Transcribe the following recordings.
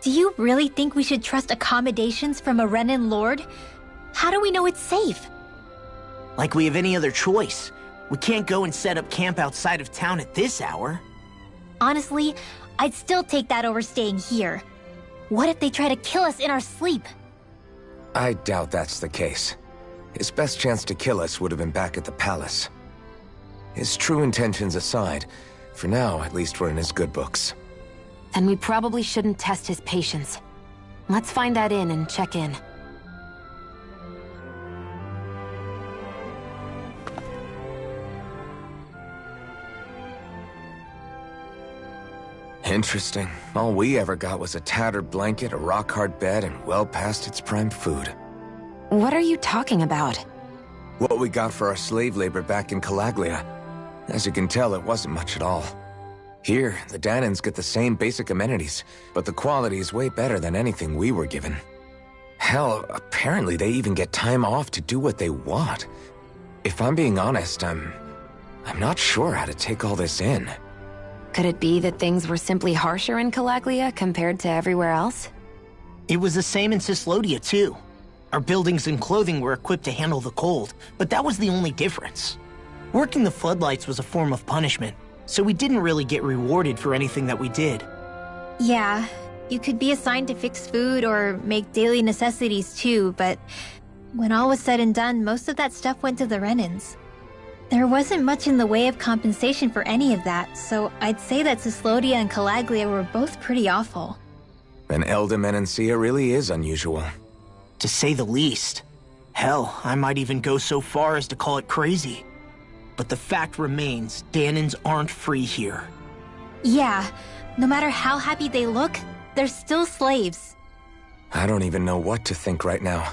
Do you really think we should trust accommodations from a Renan lord? How do we know it's safe? Like we have any other choice. We can't go and set up camp outside of town at this hour. Honestly, I'd still take that over staying here. What if they try to kill us in our sleep? I doubt that's the case. His best chance to kill us would have been back at the palace. His true intentions aside, for now, at least we're in his good books. Then we probably shouldn't test his patience. Let's find that inn and check in. Interesting. All we ever got was a tattered blanket, a rock-hard bed, and well past its prime food. What are you talking about? What we got for our slave labor back in Calaglia. As you can tell, it wasn't much at all. Here, the Danans get the same basic amenities, but the quality is way better than anything we were given. Hell, apparently they even get time off to do what they want. If I'm being honest, I'm not sure how to take all this in. Could it be that things were simply harsher in Calaglia compared to everywhere else? It was the same in Cyslodia, too. Our buildings and clothing were equipped to handle the cold, but that was the only difference. Working the floodlights was a form of punishment, so we didn't really get rewarded for anything that we did. Yeah, you could be assigned to fix food or make daily necessities too, but when all was said and done, most of that stuff went to the Renans. There wasn't much in the way of compensation for any of that, so I'd say that Cyslodia and Calaglia were both pretty awful. An Elda Menancia really is unusual. To say the least. Hell, I might even go so far as to call it crazy. But the fact remains, Danans aren't free here. Yeah, no matter how happy they look, they're still slaves. I don't even know what to think right now.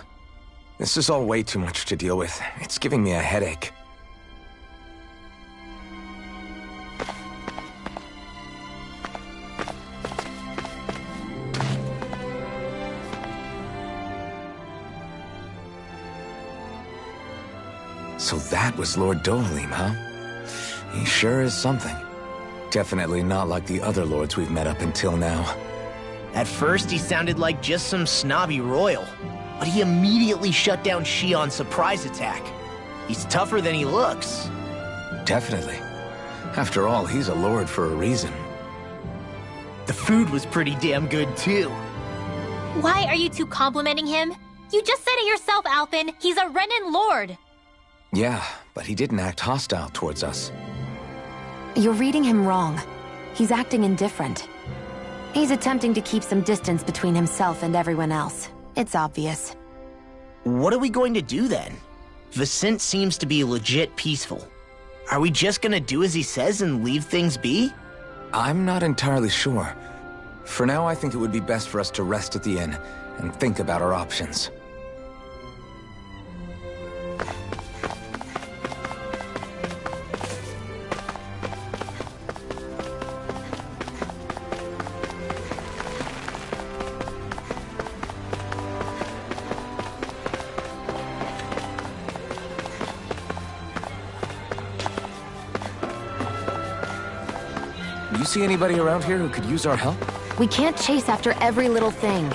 This is all way too much to deal with. It's giving me a headache. So that was Lord Dohalim, huh? He sure is something. Definitely not like the other lords we've met up until now. At first, he sounded like just some snobby royal, but he immediately shut down Shion's surprise attack. He's tougher than he looks. Definitely. After all, he's a lord for a reason. The food was pretty damn good, too. Why are you two complimenting him? You just said it yourself, Alphen. He's a Renan lord. Yeah, but he didn't act hostile towards us. You're reading him wrong. He's acting indifferent. He's attempting to keep some distance between himself and everyone else. It's obvious. What are we going to do then? Vicente seems to be legit peaceful. Are we just gonna do as he says and leave things be? I'm not entirely sure. For now, I think it would be best for us to rest at the inn and think about our options. You see anybody around here who could use our help? We can't chase after every little thing.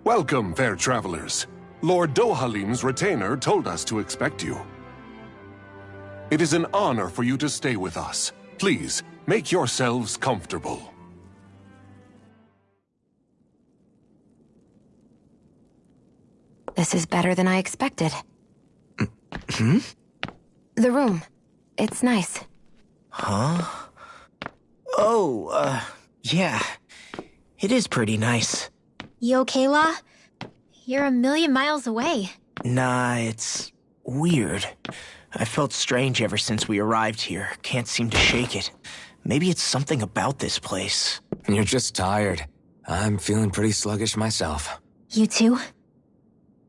Welcome, fair travelers. Lord Dohalim's retainer told us to expect you. It is an honor for you to stay with us. Please, make yourselves comfortable. This is better than I expected. Hmm? The room. It's nice. Huh? Oh, yeah. It is pretty nice. You okay, La? You're a million miles away. Nah, it's weird. I felt strange ever since we arrived here. Can't seem to shake it. Maybe it's something about this place. You're just tired. I'm feeling pretty sluggish myself. You too?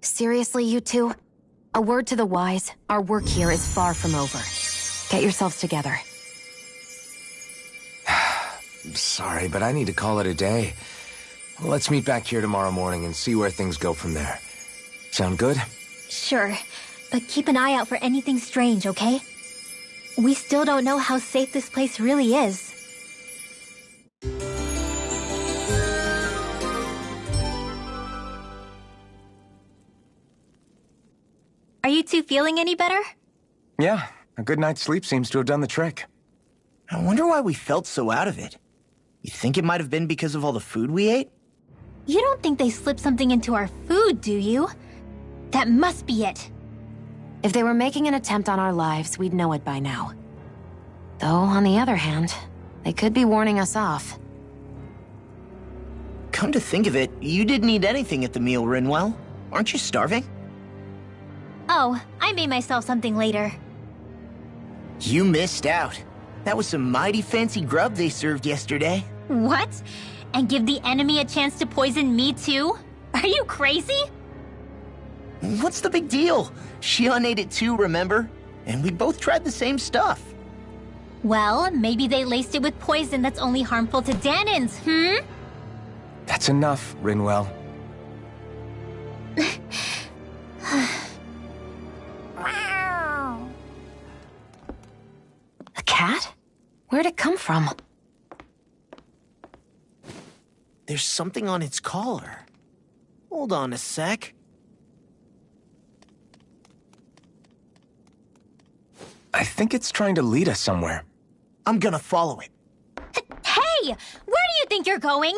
Seriously, you two? A word to the wise, our work here is far from over. Get yourselves together. Sorry, but I need to call it a day. Let's meet back here tomorrow morning and see where things go from there. Sound good? Sure, but keep an eye out for anything strange, okay? We still don't know how safe this place really is. Are you two feeling any better? Yeah, a good night's sleep seems to have done the trick. I wonder why we felt so out of it. You think it might have been because of all the food we ate? You don't think they slipped something into our food, do you? That must be it. If they were making an attempt on our lives, we'd know it by now. Though, on the other hand, they could be warning us off. Come to think of it, you didn't eat anything at the meal, Rinwell. Aren't you starving? Oh, I made myself something later. You missed out. That was some mighty fancy grub they served yesterday. What? And give the enemy a chance to poison me too? Are you crazy? What's the big deal? Shion ate it too, remember? And we both tried the same stuff. Well, maybe they laced it with poison that's only harmful to Danins, That's enough, Rinwell. A cat? Where'd it come from? There's something on its collar. Hold on a sec. I think it's trying to lead us somewhere. I'm gonna follow it. Hey! Where do you think you're going?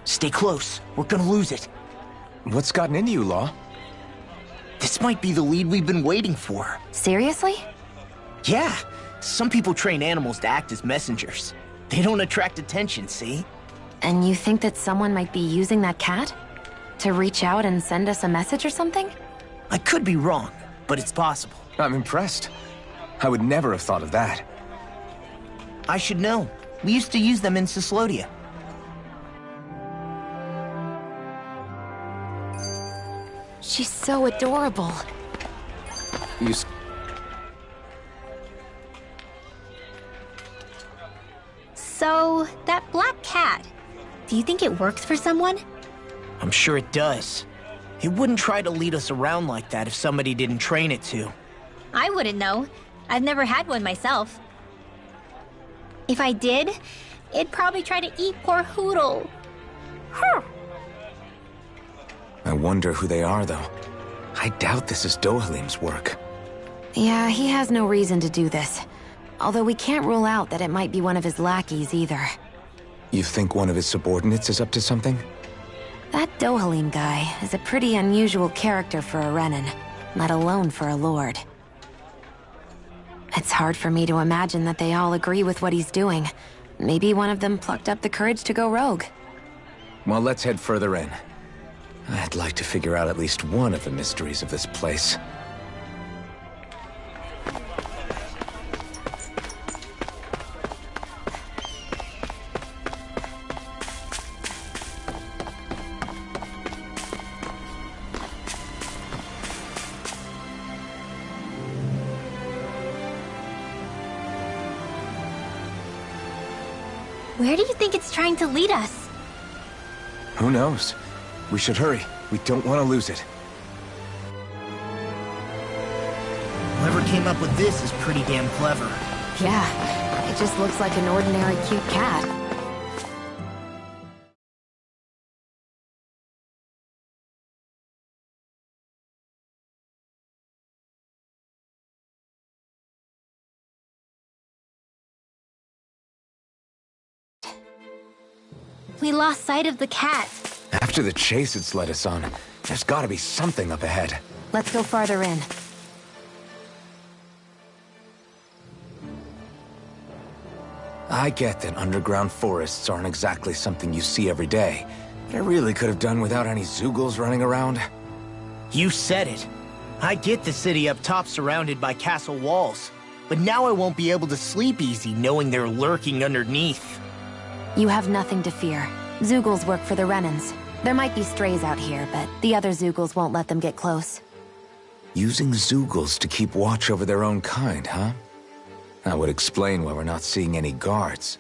Stay close. We're gonna lose it. What's gotten into you, Law? This might be the lead we've been waiting for. Seriously? Yeah. Some people train animals to act as messengers. They don't attract attention, see? And you think that someone might be using that cat? To reach out and send us a message or something? I could be wrong, but it's possible. I'm impressed. I would never have thought of that. I should know. We used to use them in Cyslodia. She's so adorable. So, that black cat, do you think it works for someone? I'm sure it does. It wouldn't try to lead us around like that if somebody didn't train it to. I wouldn't know. I've never had one myself. If I did, it'd probably try to eat poor Hoodle. I wonder who they are, though. I doubt this is Dohalim's work. Yeah, he has no reason to do this. Although we can't rule out that it might be one of his lackeys either. You think one of his subordinates is up to something? That Dohalim guy is a pretty unusual character for a Renin, let alone for a lord. It's hard for me to imagine that they all agree with what he's doing. Maybe one of them plucked up the courage to go rogue. Well, let's head further in. I'd like to figure out at least one of the mysteries of this place. Where do you think it's trying to lead us? Who knows? We should hurry. We don't want to lose it. Whoever came up with this is pretty damn clever. Yeah, it just looks like an ordinary cute cat. We lost sight of the cat. After the chase it's led us on, there's gotta be something up ahead. Let's go farther in. I get that underground forests aren't exactly something you see every day, but I really could have done without any Zoogles running around. You said it. I get the city up top surrounded by castle walls, but now I won't be able to sleep easy knowing they're lurking underneath. You have nothing to fear. Zoogles work for the Renans. There might be strays out here, but the other Zoogles won't let them get close. Using Zoogles to keep watch over their own kind, huh? That would explain why we're not seeing any guards.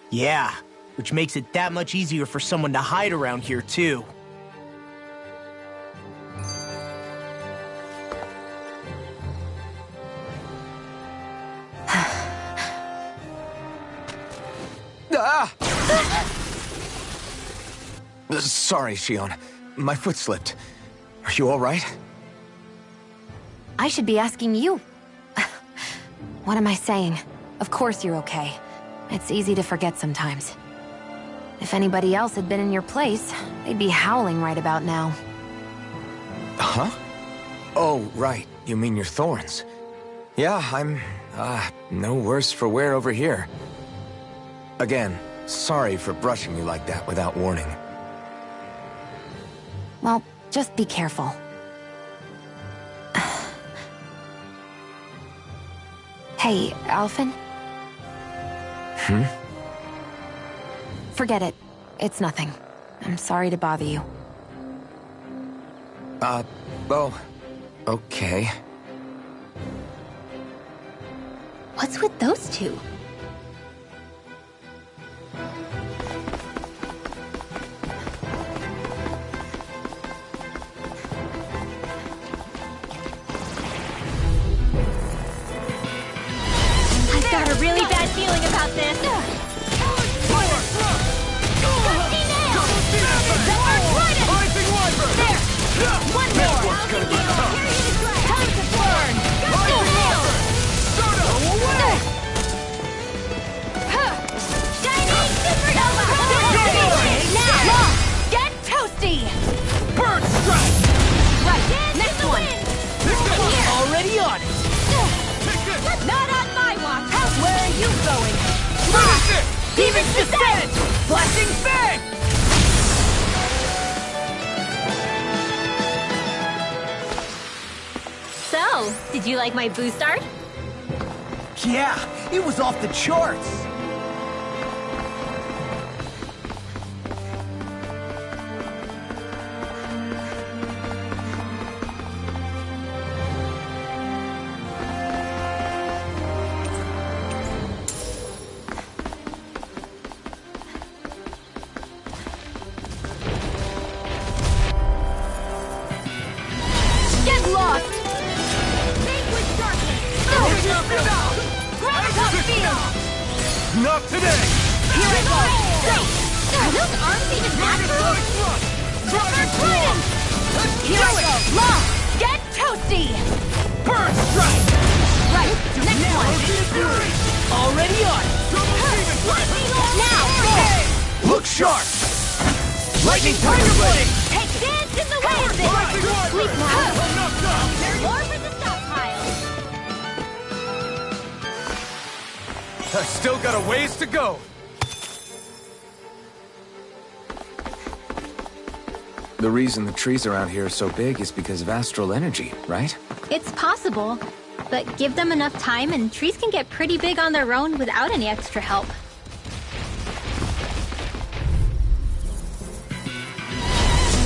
Yeah, which makes it that much easier for someone to hide around here, too. Ah! Sorry, Shion. My foot slipped. Are you all right? I should be asking you. What am I saying? Of course you're okay. It's easy to forget sometimes. If anybody else had been in your place, they'd be howling right about now. Huh? Oh, right. You mean your thorns. Yeah, I'm, no worse for wear over here. Again, sorry for brushing you like that without warning. Well, just be careful. Hey, Alphen? Forget it. It's nothing. I'm sorry to bother you. Oh, okay. What's with those two? I've got a really bad feeling about this. One more! Time to burn! Shining supernova! Now! Get toasty! Bird strike! Right, next one! Already on it! Not on my watch! Where are you going? Demon's Descent! Flashing Fang! So, did you like my boost art? Yeah, it was off the charts! Get lost! Not today! Here I go! Are those arms even natural? Here I go! Long! Get toasty! Bird strike! Right, next one! Already on it! Now, there! Look sharp! Lightning Tiger Blade! Take dance in the wind! Sleep now! More for the stockpile! I've still got a ways to go. The reason the trees around here are so big is because of astral energy, right? It's possible, but give them enough time and trees can get pretty big on their own without any extra help.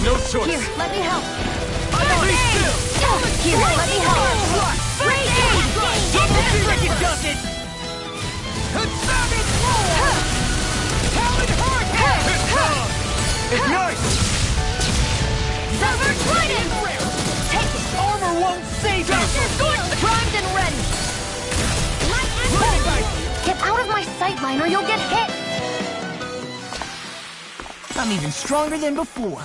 No choice! Here, let me help! Be Here, let me help! Great aim! Get this Frickin' does it! Ignite! Silver Trident! Take it! Armor won't save you! Primed and ready! Get out of my sightline or you'll get hit! I'm even stronger than before.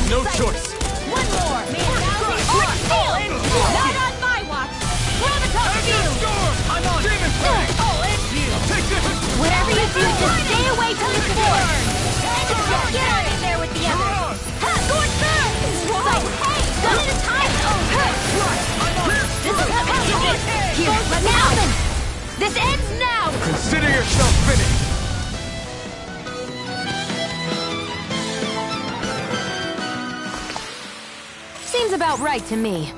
No choice! One more! Not on my watch! Graviton Field! I'm on! Demon Fang! Take this! Whatever you do, just stay away from the sword! Get out of there with This ends now! Consider yourself finished! Seems about right to me.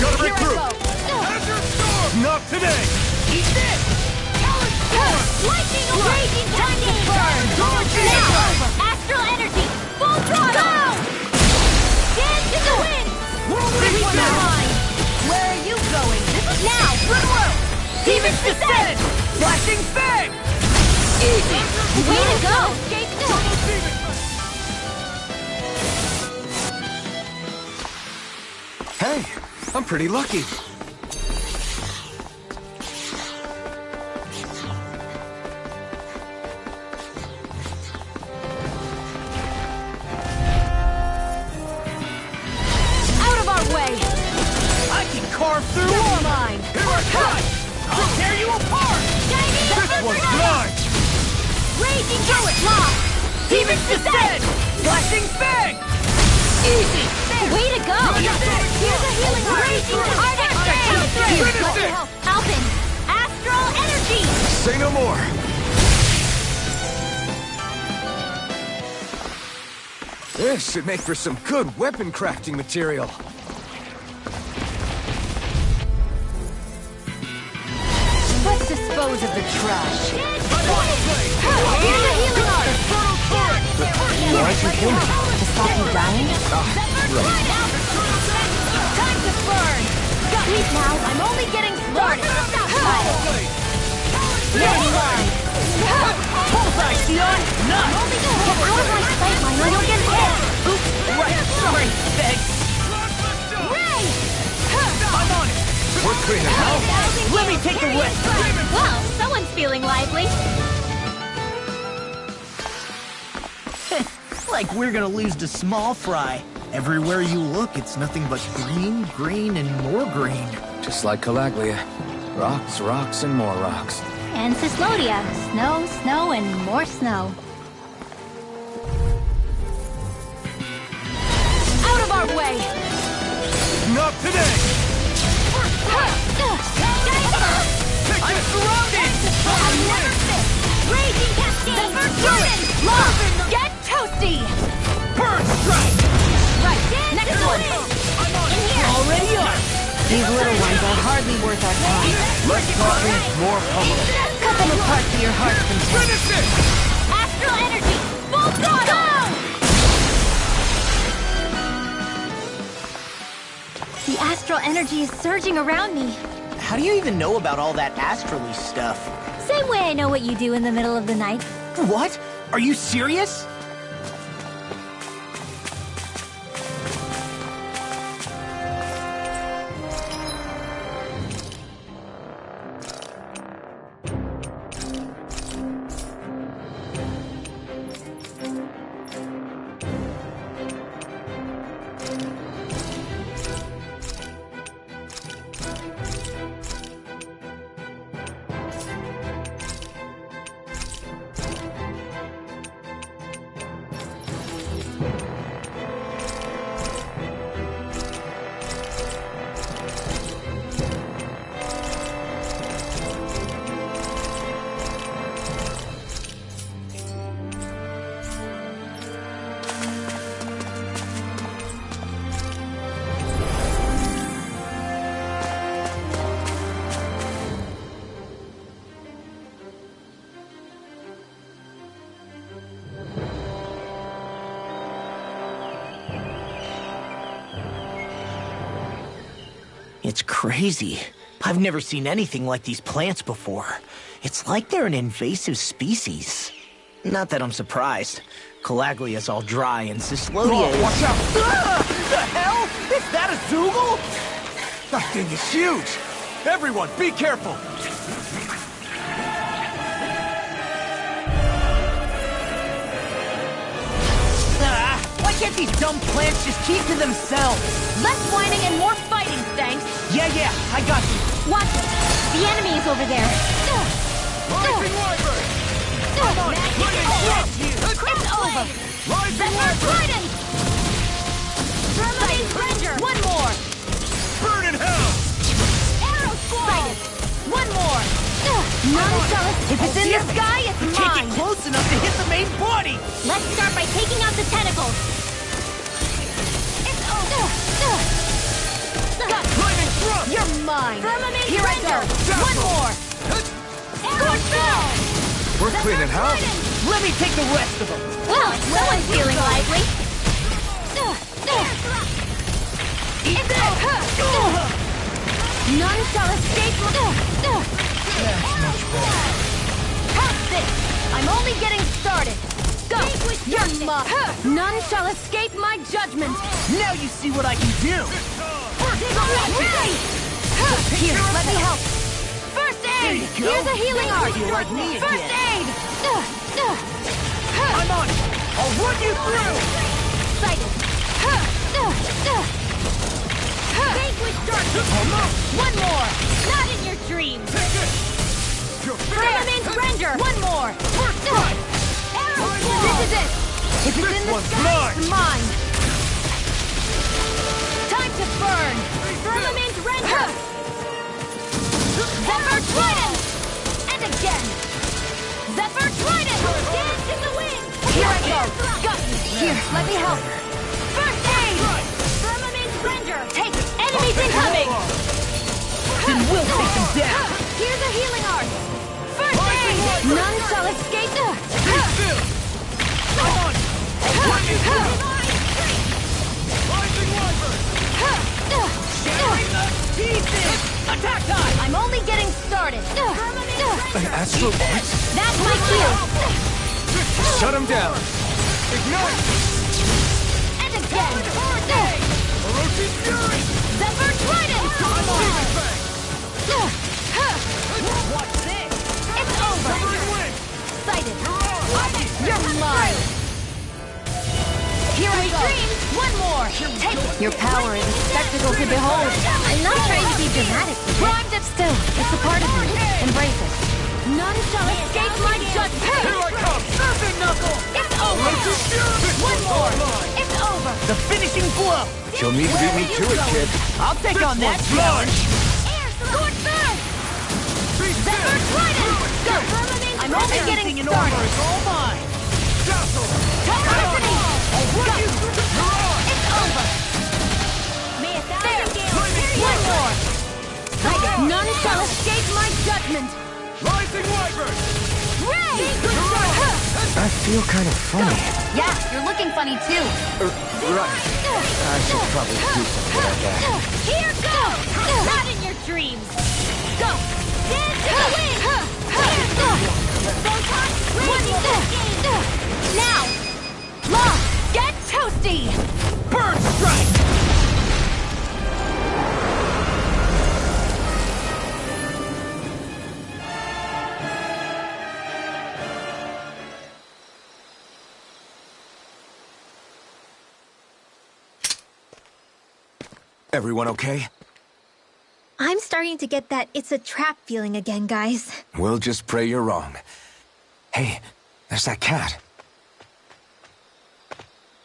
Gotta Here I regroup! go. Not today! Eat this! Lightning raging time to burn! Now! Astral energy! Full throttle! Go! Dance in the wind! Release your mind! Where are you going? This is now! Good work! Demon's descent! Flashing fang! Easy! Way to go! Hey, I'm pretty lucky. Out of our way! I can carve through. You're mine! I'll tear you apart. This one's mine! Raging Lock! Demon's descent! Flashing fang! Easy! Way to go! Here's a healing raging Arctic Finish it! Alpin! Astral energy! Say no more! This should make for some good weapon crafting material. Let's dispose of the trash. Here's a healing art! Why'd you kill me? To stop you dying? Right. Time to burn! Sleep now, I'm only getting started! Ready line! Bullseye, Sion. None. How is my sight line? I don't get hit! Oops. Right. Sorry. Thanks. Ray! I'm on it. We're cleaning house. Let me take the rest. Well, someone's feeling lively. Like we're gonna lose to small fry. Everywhere you look, it's nothing but green, green, and more green. Just like Calaglia. Rocks, rocks, and more rocks. And Cyslodia. Snow, snow, and more snow. Out of our way! Not today! I'm surrounded! I'll never fit! Raging cascade! Burn! Love! Get toasty! Burn strike. Right, next one! In here! Already up. These little ones are hardly worth our time. Less talking, more pummeling. Cut them apart to your heart's content. Finish it! Astral energy! Full throttle! The astral energy is surging around me. How do you even know about all that astrally stuff? Same way I know what you do in the middle of the night. What? Are you serious? It's crazy. I've never seen anything like these plants before. It's like they're an invasive species. Not that I'm surprised. Calaglia's all dry and Cyslodia is... Watch out! Ah! The hell? Is that a Zoogle? That thing is huge! Everyone, be careful! can't these dumb plants just keep to themselves? Less whining and more fighting, thanks. Yeah, I got you. Watch it! The enemy is over there! Rising Wyvern! Come on, It's over! Rising Wyvern! Thermite Ranger! One more! Burn in hell! Arrow Squall! One more! None shall escape. If it's in the sky, it's Can't mine! get close enough to hit the main body! Let's start by taking out the tentacles! It's over! Lightning thrust! You're mine! Firmament Here I go! Ranger! One more! Arrow Squall! We're cleaning house. Let me take the rest of them! Well, someone's feeling lively! It's over! None shall escape Past this! I'm only getting started! Go! You're mine! None shall escape my judgment! Now you see what I can do! Here, let me help! First aid! There you go. Here's a healing art! You're like me First again. aid! I'm on it! I'll run you through! Sighted! Vanquish darkness! One more! Not in your dreams! Firmament Ranger! One more! Arrow Squall! This is it! If it's in the one's sky, it's mine! Time to burn! Firmament Ranger! Zephyr Trident! And again! Zephyr Trident! Dance in the wind! Here I go! Got you! Here, let me help! First aid! Firmament Ranger! Take it! Enemies incoming! Then we'll take them down! Here's a healing art! First aid! None shall escape! I'm on it! I'll run you through! Rising Wyvern! Shattering the pieces! Attack time! I'm only getting started! An astral voice? That's my cue! Shut him down. Ignite! And again! Orochi's Fury! Zephyr Trident! Demon Fang! Watch this! It's over! Severing Wind! Sighted! You're mine! Here I go! One more! Take it! Your power is a spectacle to behold! I'm not trying to be dramatic. Primed it still! It's a part of me! Embrace it! None shall escape my judgment! Here I come! Surfing Knuckle! It's over! Orochi's Fury! One more! It's over! The finishing blow! You'll need to beat me to it, kid. I'll take on that one's challenge! Air Scorch Earth! Be Zephyr still! Trident! Go! I'm only getting Everything in started! order is all mine! Dazzle! Toxicity! I'll run you through! You're on! It's over! There! One more! None shall escape my judgment! Rising Wyvern! Ray! I feel kind of funny. Yeah, you're looking funny too. Right. I should probably do something like that. Here goes! Not in your dreams! Go! Dance in the wind! Now! Long! Get toasty! Bird strike! Everyone okay? I'm starting to get that it's a trap feeling again, guys. We'll just pray you're wrong. Hey, there's that cat.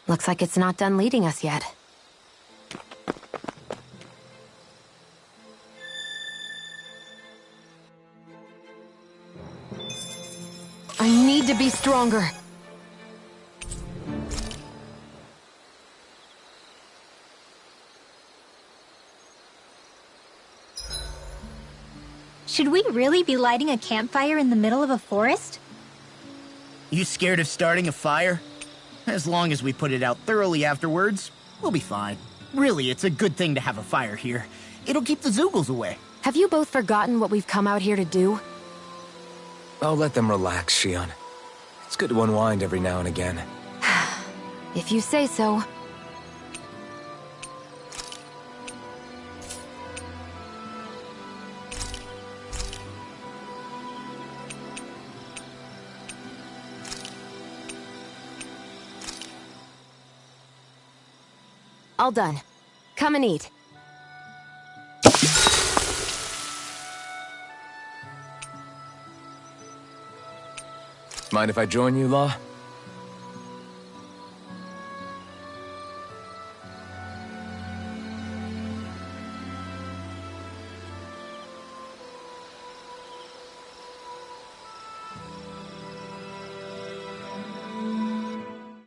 Looks like it's not done leading us yet. I need to be stronger. Should we really be lighting a campfire in the middle of a forest? You scared of starting a fire? As long as we put it out thoroughly afterwards, we'll be fine. Really, it's a good thing to have a fire here. It'll keep the Zoogles away. Have you both forgotten what we've come out here to do? I'll let them relax, Shion. It's good to unwind every now and again. If you say so. all done. Come and eat. Mind if I join you, Law?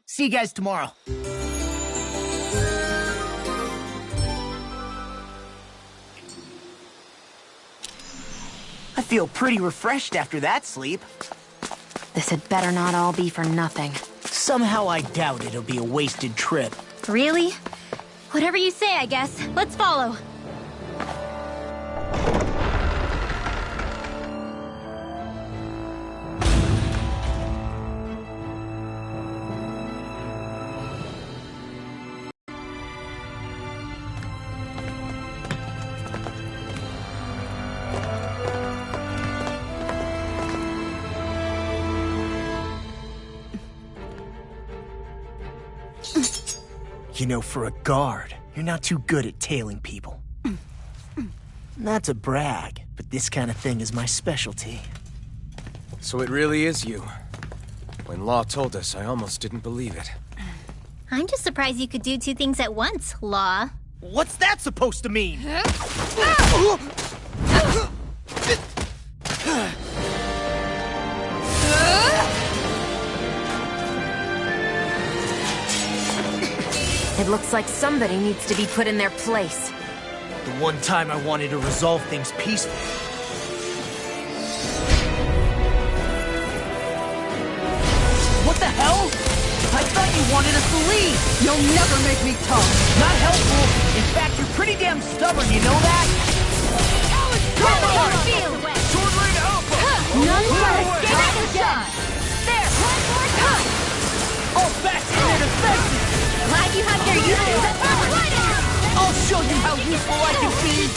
See you guys tomorrow. I feel pretty refreshed after that sleep. This had better not all be for nothing. Somehow I doubt it'll be a wasted trip. Really? Whatever you say, I guess. Let's follow. You know, for a guard, you're not too good at tailing people. Not to brag, but this kind of thing is my specialty. So it really is you. When Law told us, I almost didn't believe it. I'm just surprised you could do two things at once, Law. What's that supposed to mean? It looks like somebody needs to be put in their place. The one time I wanted to resolve things peacefully. What the hell? I thought you wanted us to leave! You'll never make me talk! Not helpful! In fact, you're pretty damn stubborn, you know that? Come on! Sword Rain Alpha! None but a away. skip again! There! One more time! All back in their defenses! Glad you have your uses at right now! I'll show you how useful I can be!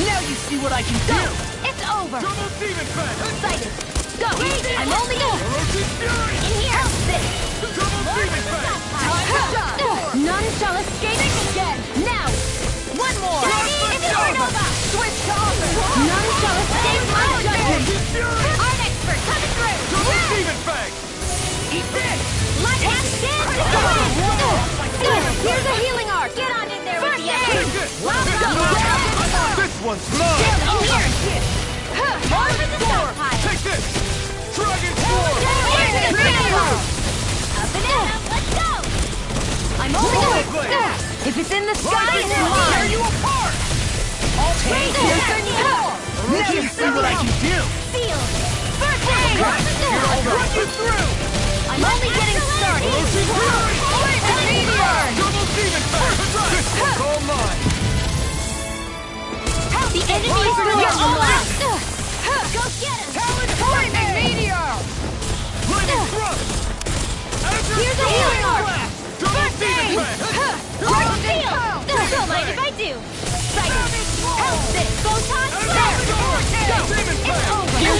Now you see what I can do! It's over! Double Demon Fang! Excited! Go! I'm only going! Orochi Fury! In here! Help this! Double Demon Fang! None shall escape again! Now! One more! It's Supernova! Switch to offense! None shall escape my judgment! Orochi Fury! Art expert coming through! Double Demon Fang! Eat this! Light and stand! Here's a healing arc! Get on in there with the Take aid! this! This This one's mine! in here! More with the stockpile! Take this! Dragon Sword! Here's the field! Up and out! Let's go! I'm only Roller going blade! If it's in the sky, Rising it's Roar! Tear mine! you apart! I'll take it! Now you see what I can do! Sealed! First aid! I'll run you through! I'm only getting started! Orochi Fury! Lightning meteor! Double Demon Fang! This one's all mine! The enemy is still on the left! Go get him! Lightning meteor! Lightning Thrust! Azure Here's a Storm! healing arc! Double Demon Fang! Light field! Don't mind if I do! Psychic! Help this! Photon! There! Go! It's over! Here!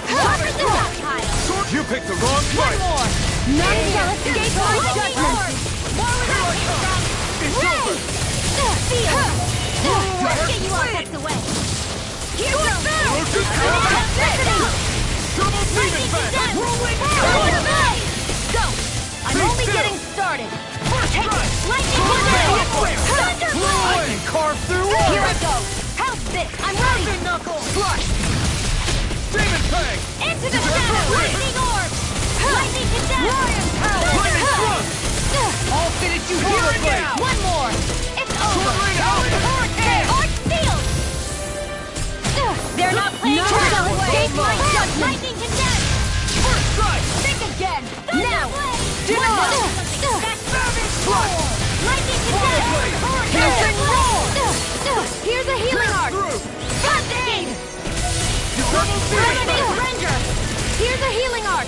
Cover the stockpile! You picked the wrong One fight! more! None shall escape my judgment! More without It's over! Field! Let's get you all tucked away! Here's a Orochi Fury! Double Demon Fang! Rolling Go! I'm only getting started! Take lightning Thunderbolt! I can carve through Here I walls! go! How's this? I'm ready! Knuckles! Flush! Demon Fang! Into the shadow! Lightning orb! Lightning condemn! Lightning Thrust! I'll finish you Here here again! One more! It's over! Arc field! They're not playing shall escape my judgment! Lightning condemn! First strike! Think again! Now! One more! Lightning condemn! Piercing Here's a healing arc! Through! First aid! Double Demon Remedy Fang! Ranger! Here's a healing arc!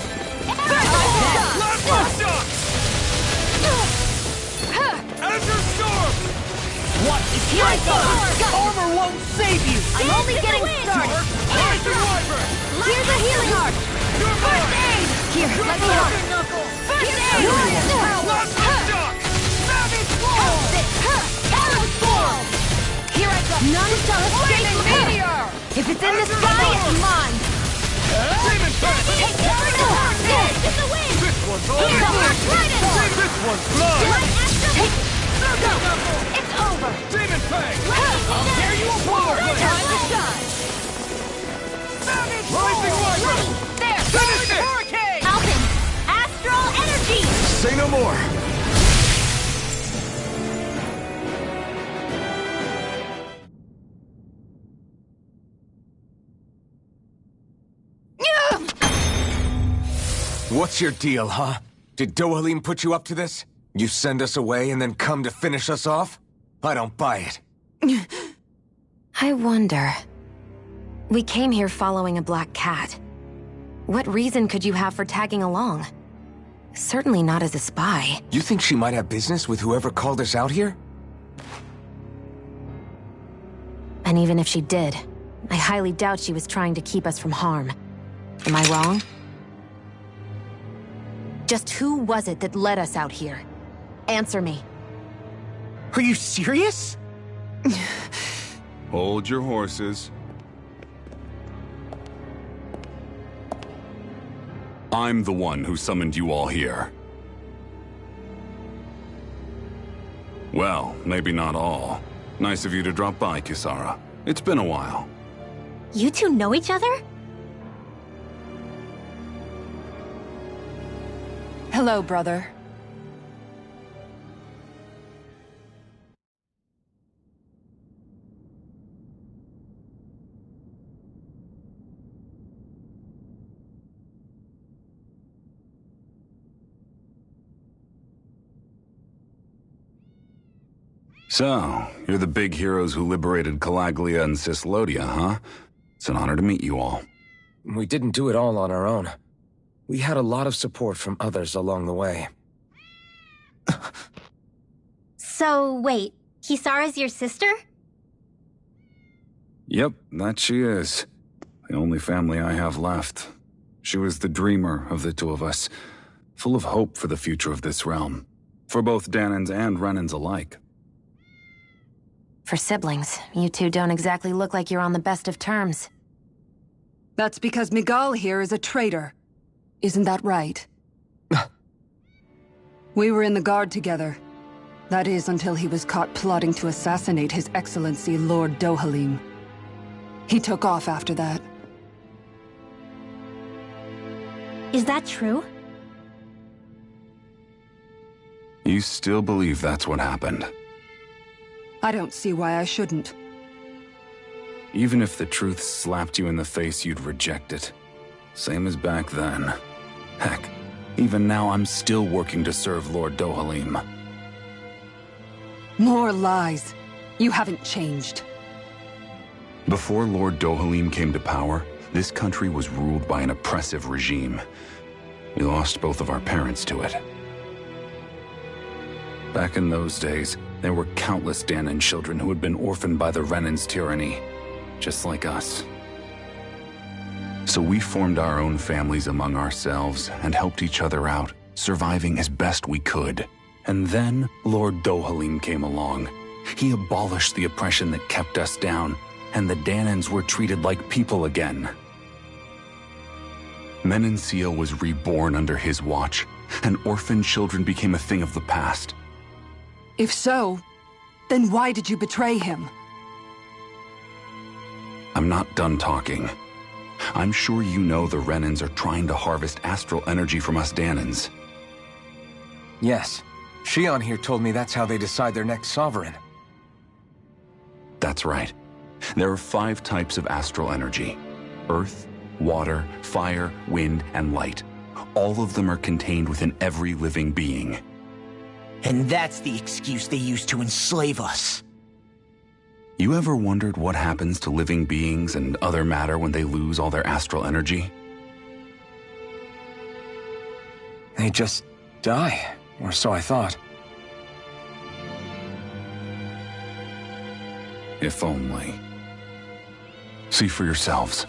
Plasma Shock! Azure Storm! What is here I come? Armor won't save you! I'm only getting started! Rising Wyvern! Here's a healing arc! First aid! Here, let me help! First aid! Plasma Shock! Savage Blow! None shall escape Lightning her! meteor! If it's in the sky, it's mine! Demon fang! Take care of her! This is the wind! This one's He's all the last lightning! This one's mine! Light Astro! Take it! Go! It's over! Demon fang! I'll tear you apart! Time to shine! Rising Wyvern! There! Finish it! Hurricane! Alvin! Astral energy! Say no more. What's your deal, huh? Did Dohalim put you up to this? You send us away and then come to finish us off? I don't buy it. I wonder... We came here following a black cat. What reason could you have for tagging along? Certainly not as a spy. You think she might have business with whoever called us out here? And even if she did, I highly doubt she was trying to keep us from harm. Am I wrong? Just who was it that led us out here? Answer me. Are you serious? Hold your horses. I'm the one who summoned you all here. Well, maybe not all. Nice of you to drop by, Kisara. It's been a while. You two know each other? Hello, brother. So, you're the big heroes who liberated Calaglia and Cislodia, huh? It's an honor to meet you all. We didn't do it all on our own. We had a lot of support from others along the way. So, wait, Kisara's your sister? Yep, that she is. The only family I have left. She was the dreamer of the two of us, full of hope for the future of this realm, for both Danans and Renans alike. For siblings, you two don't exactly look like you're on the best of terms. That's because Miguel here is a traitor. Isn't that right? We were in the Guard together. That is, until he was caught plotting to assassinate His Excellency Lord Dohalim. He took off after that. Is that true? You still believe that's what happened? I don't see why I shouldn't. Even if the truth slapped you in the face, you'd reject it. Same as back then. Heck, even now I'm still working to serve Lord Dohalim. More lies. You haven't changed. Before Lord Dohalim came to power, this country was ruled by an oppressive regime. We lost both of our parents to it. Back in those days, there were countless Danan children who had been orphaned by the Renan's tyranny, just like us. So we formed our own families among ourselves and helped each other out, surviving as best we could. And then Lord Dohalim came along. He abolished the oppression that kept us down, and the Danans were treated like people again. Menenciel was reborn under his watch, and orphaned children became a thing of the past. If so, then why did you betray him? I'm not done talking. I'm sure you know the Renans are trying to harvest astral energy from us Danans. Yes. Shion here told me that's how they decide their next sovereign. That's right. There are 5 types of astral energy: earth, water, fire, wind, and light. All of them are contained within every living being. And that's the excuse they use to enslave us. You ever wondered what happens to living beings and other matter when they lose all their astral energy? They just die, or so I thought. If only. See for yourselves.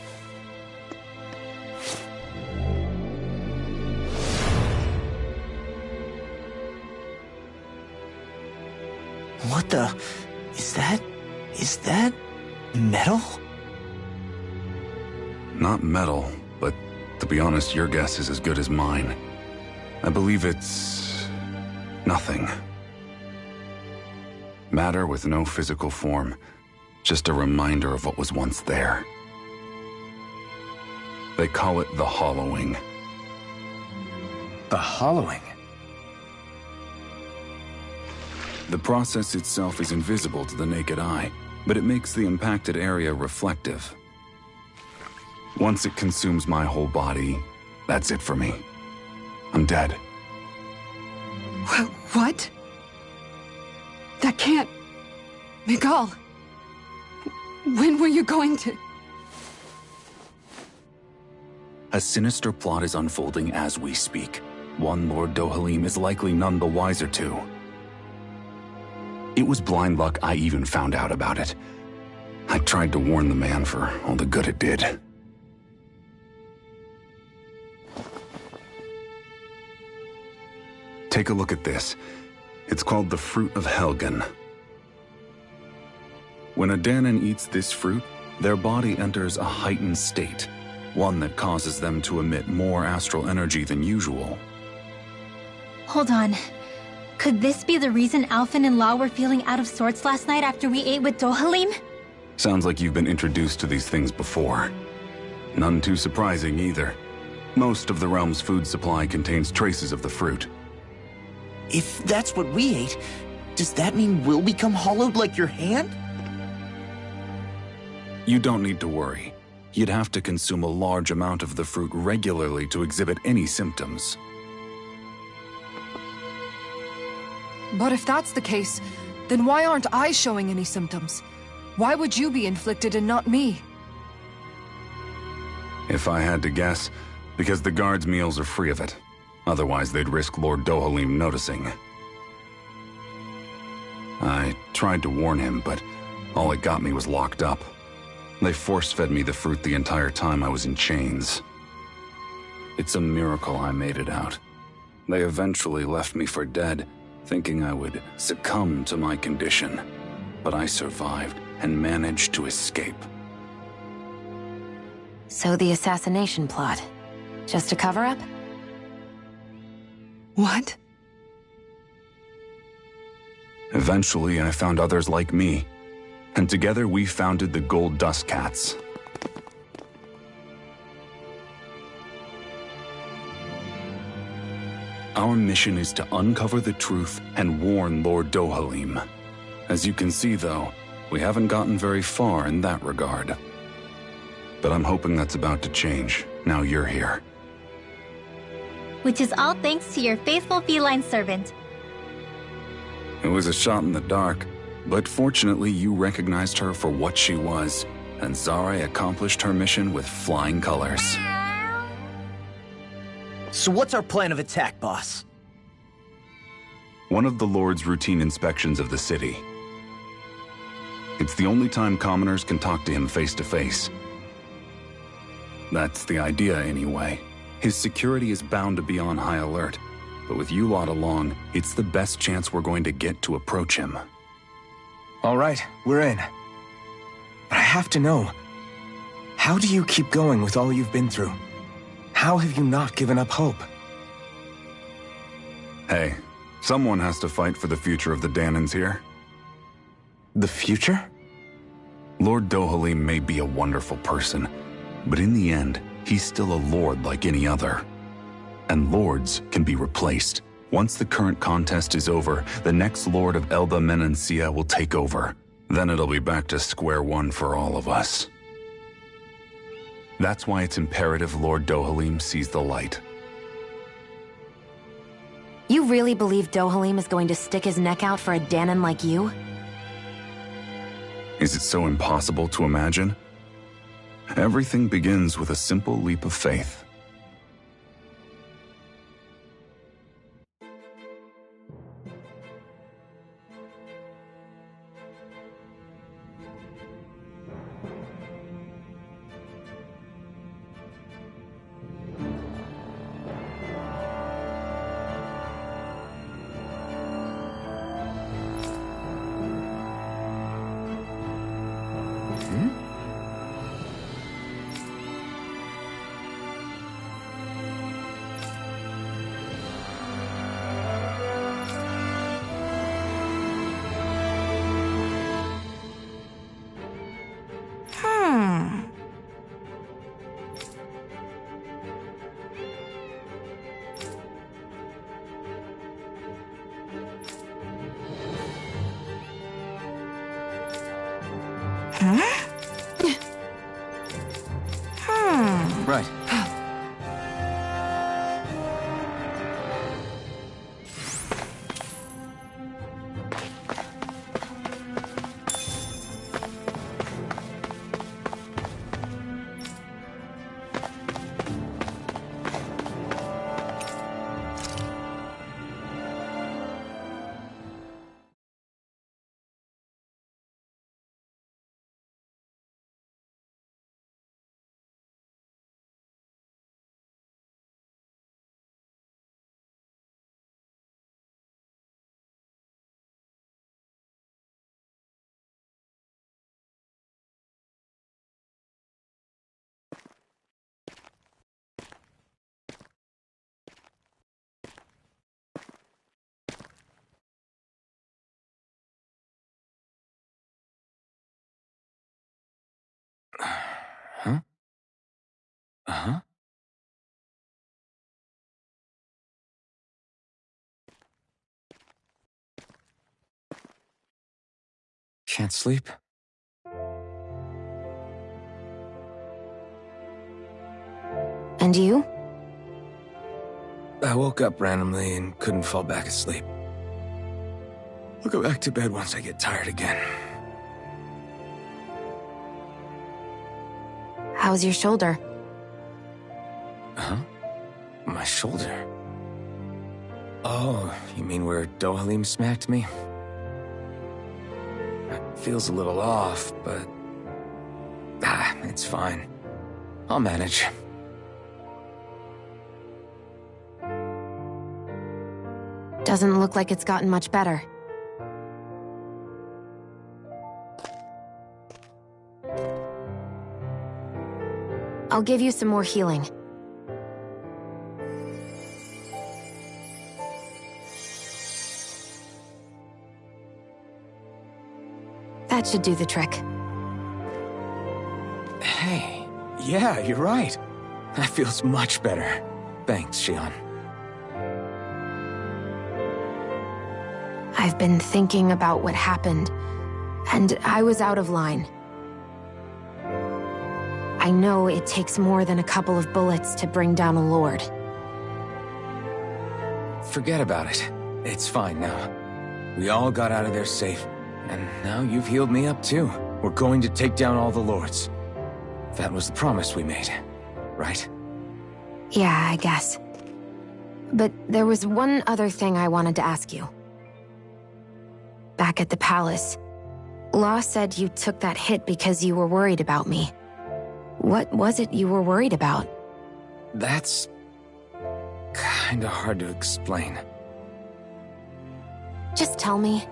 What the... is that... Is that metal? Not metal, but to be honest, your guess is as good as mine. I believe it's nothing. Matter with no physical form, just a reminder of what was once there. They call it the hollowing. The hollowing? The process itself is invisible to the naked eye, but it makes the impacted area reflective. Once it consumes my whole body, that's it for me. I'm dead. What? That can't... Miguel, when were you going to... A sinister plot is unfolding as we speak. One Lord Dohalim is likely none the wiser to. It was blind luck I even found out about it. I tried to warn the man for all the good it did. Take a look at this. It's called the Fruit of Helgen. When a Danon eats this fruit, their body enters a heightened state, one that causes them to emit more astral energy than usual. Hold on. Could this be the reason Alphen and Law were feeling out of sorts last night after we ate with Dohalim? Sounds like you've been introduced to these things before. None too surprising either. Most of the realm's food supply contains traces of the fruit. If that's what we ate, does that mean we'll become hollowed like your hand? You don't need to worry. You'd have to consume a large amount of the fruit regularly to exhibit any symptoms. But if that's the case, then why aren't I showing any symptoms? Why would you be inflicted and not me? If I had to guess, because the guards' meals are free of it. Otherwise, they'd risk Lord Dohalim noticing. I tried to warn him, but all it got me was locked up. They force-fed me the fruit the entire time I was in chains. It's a miracle I made it out. They eventually left me for dead, thinking I would succumb to my condition. But I survived and managed to escape. So the assassination plot, just a cover-up? What? Eventually, I found others like me, and together we founded the Gold Dust Cats. Our mission is to uncover the truth and warn Lord Dohalim. As you can see, though, we haven't gotten very far in that regard. But I'm hoping that's about to change, now you're here. Which is all thanks to your faithful feline servant. It was a shot in the dark, but fortunately you recognized her for what she was, and Zare accomplished her mission with flying colors. So what's our plan of attack, boss? One of the Lord's routine inspections of the city. It's the only time commoners can talk to him face to face. That's the idea, anyway. His security is bound to be on high alert, but with you lot along, it's the best chance we're going to get to approach him. All right, we're in. But I have to know, how do you keep going with all you've been through? How have you not given up hope? Hey, someone has to fight for the future of the Danons here. The future? Lord Dohalim may be a wonderful person, but in the end, he's still a lord like any other. And lords can be replaced. Once the current contest is over, the next lord of Elba Menancia will take over. Then it'll be back to square one for all of us. That's why it's imperative Lord Dohalim sees the light. You really believe Dohalim is going to stick his neck out for a Danon like you? Is it so impossible to imagine? Everything begins with a simple leap of faith. Right. Huh? Uh-huh. Can't sleep? And you? I woke up randomly and couldn't fall back asleep. I'll go back to bed once I get tired again. How's your shoulder? Huh? My shoulder? Oh, you mean where Dohalim smacked me? It feels a little off, but... it's fine. I'll manage. Doesn't look like it's gotten much better. I'll give you some more healing. That should do the trick. Hey, yeah, you're right. That feels much better. Thanks, Shion. I've been thinking about what happened, and I was out of line. I know it takes more than a couple of bullets to bring down a lord. Forget about it. It's fine now. We all got out of there safe, and now you've healed me up too. We're going to take down all the lords. That was the promise we made, right? Yeah, I guess. But there was one other thing I wanted to ask you. Back at the palace, Law said you took that hit because you were worried about me. What was it you were worried about? That's... kinda hard to explain. Just tell me.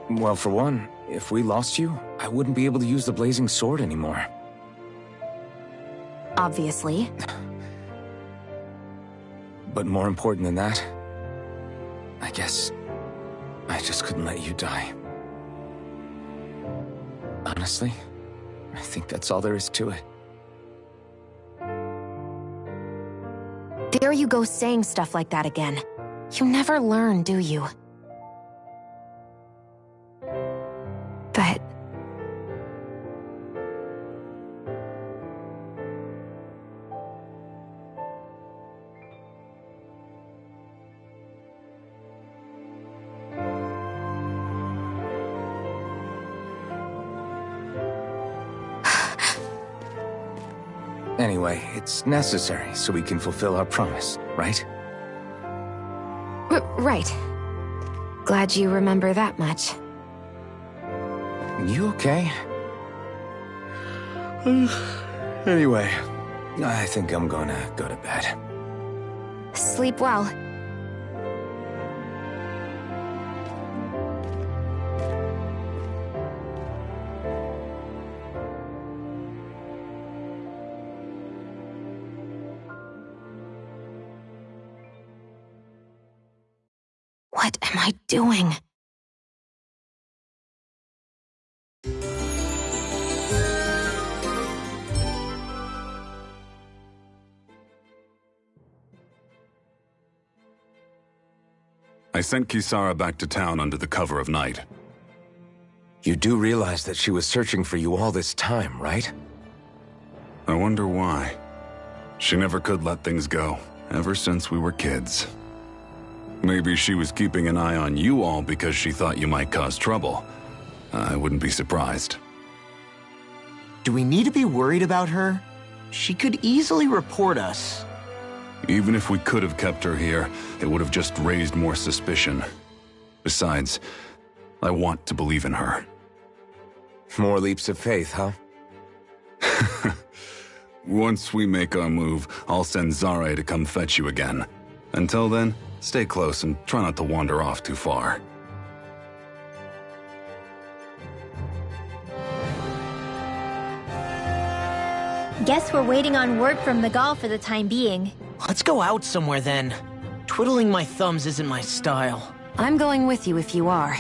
Well, for one, if we lost you, I wouldn't be able to use the blazing sword anymore. Obviously. But more important than that, I guess I just couldn't let you die. Honestly, I think that's all there is to it. There you go saying stuff like that again. You never learn, do you? But... Anyway, it's necessary so we can fulfill our promise, right? Right. Glad you remember that much. You okay? Anyway, I think I'm gonna go to bed. Sleep well. What am I doing? I sent Kisara back to town under the cover of night. You do realize that she was searching for you all this time, right? I wonder why. She never could let things go, ever since we were kids. Maybe she was keeping an eye on you all because she thought you might cause trouble. I wouldn't be surprised. Do we need to be worried about her? She could easily report us. Even if we could have kept her here, it would have just raised more suspicion. Besides, I want to believe in her. More leaps of faith, huh? Once we make our move, I'll send Zare to come fetch you again. Until then, stay close and try not to wander off too far. Guess we're waiting on word from Miguel for the time being. Let's go out somewhere then. Twiddling my thumbs isn't my style. I'm going with you if you are.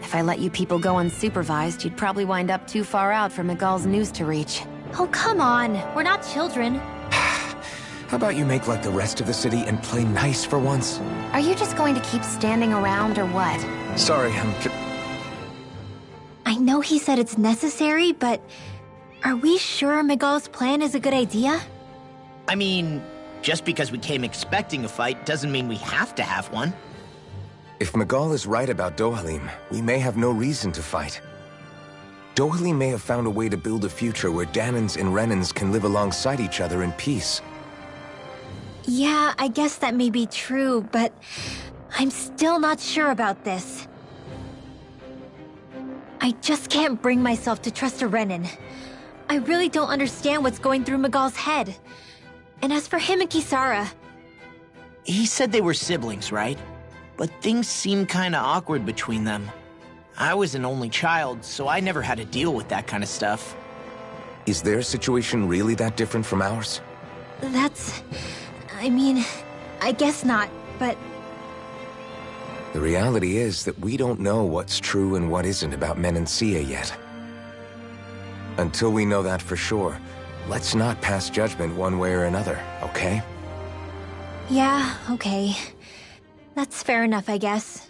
If I let you people go unsupervised, you'd probably wind up too far out for Miguel's news to reach. Oh, come on. We're not children. How about you make like the rest of the city and play nice for once? Are you just going to keep standing around or what? Sorry, I know he said it's necessary, but are we sure Miguel's plan is a good idea? I mean, just because we came expecting a fight doesn't mean we have to have one. If Miguel is right about Dohalim, we may have no reason to fight. Dohalim may have found a way to build a future where Danans and Renans can live alongside each other in peace. Yeah, I guess that may be true, but I'm still not sure about this. I just can't bring myself to trust a Renan. I really don't understand what's going through Miguel's head. And as for him and Kisara... He said they were siblings, right? But things seem kinda awkward between them. I was an only child, so I never had to deal with that kind of stuff. Is their situation really that different from ours? That's... I mean, I guess not, but... The reality is that we don't know what's true and what isn't about Menancia yet. Until we know that for sure, let's not pass judgment one way or another, okay? Yeah, okay. That's fair enough, I guess.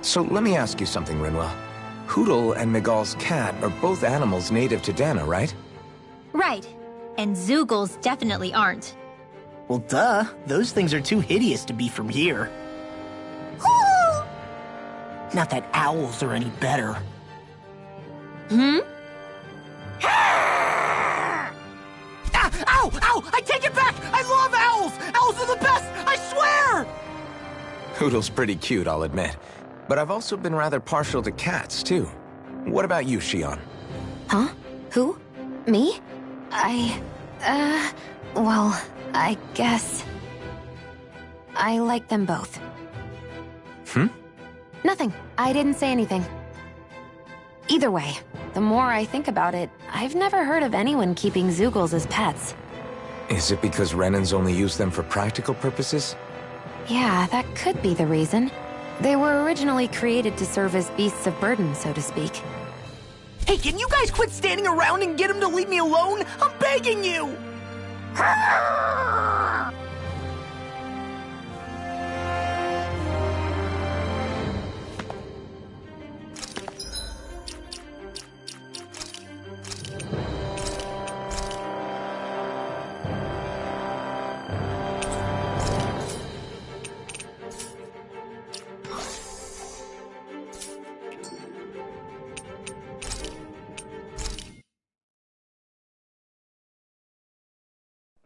So let me ask you something, Rinwell. Hootle and Miguel's cat are both animals native to Dana, right? Right. And Zoogles definitely aren't. Well, duh. Those things are too hideous to be from here. Not that owls are any better. Hmm? Ah! Ow! Ow! I take it back! I love owls! Owls are the best! I swear! Hootle's pretty cute, I'll admit. But I've also been rather partial to cats, too. What about you, Shion? Huh? Who? Me? Well, I guess... I like them both. Nothing. I didn't say anything. Either way, the more I think about it, I've never heard of anyone keeping Zoogles as pets. Is it because Renans only use them for practical purposes? Yeah, that could be the reason. They were originally created to serve as beasts of burden, so to speak. Hey, can you guys quit standing around and get him to leave me alone? I'm begging you!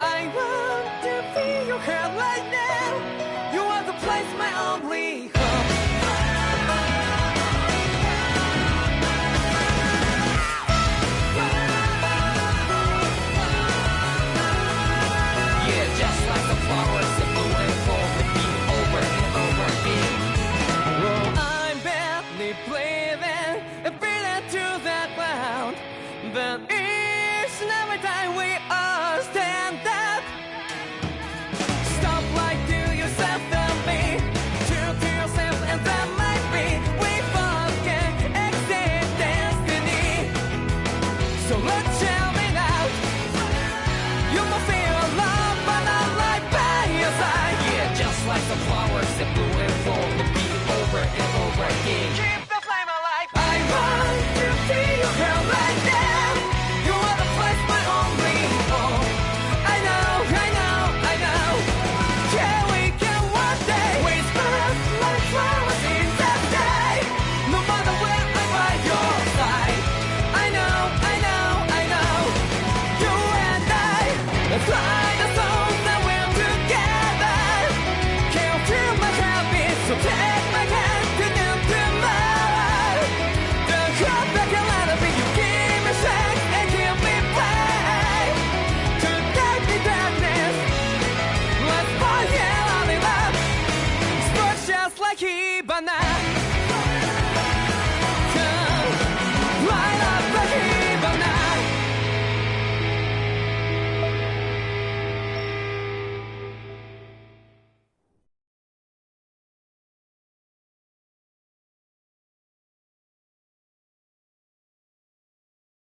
I want to feel your hand right now. You are the place, my only home. Yeah, just like the flowers that bloom and fall, repeat over and over again. I'm barely breathing and breathing to the ground, but it's never time we are.